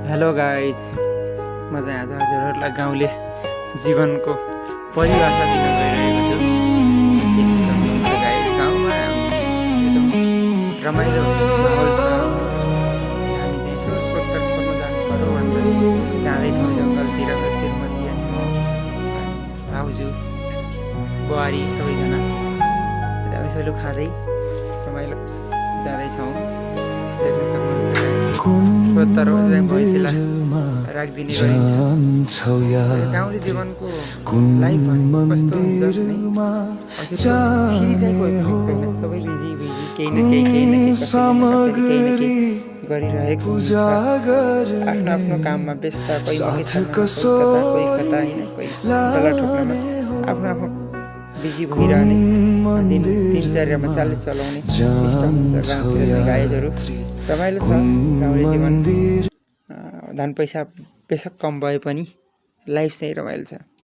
Hello guys, म चाहिँ आज हजुरहरूलाई गाउँले जीवनको परिभाषा दिन गइरहेको छु। देख्न सक्नुहुन्छ गाइज, गाउँमा एकदम रमाइलो माहौल छ। हामी चाहिँ सोर्सपत्र खोज्न जानु पर्यो भनेर जाँदैछौँ जङ्गलतिर। श्रीमती अनि म, भाउजू, बुहारी सबैजना यसैलो खाँदै रमाइलो जाँदैछौँ। देख्न सक्नुहुन्छ सोत्तर चाहिँ भैँसीलाई राखिदिने गरिन्छ। गाउँले जीवनको लाइफ भनेको कस्तो हुन्छ भने फेरि चाहिँ कोही भेट्दैन। सबै बिजी केही न केही कसैले गरिरहेको हुन्छ। आफ्नो आफ्नो काममा व्यस्त, कोही मकै छर्नमा, कोही कता होइन, कोही डल्ला ठोक्नमा आफ्नो आफ्नो बिजी भइरहने दिनचर्यामा चलाउने सिस्टम हुन्छ गाउँतिर। गाइजहरू रमाइलो छ गाउँले जीवन। धन पैसा बेसक कम भए पनि लाइफ चाहिँ रमाइलो छ।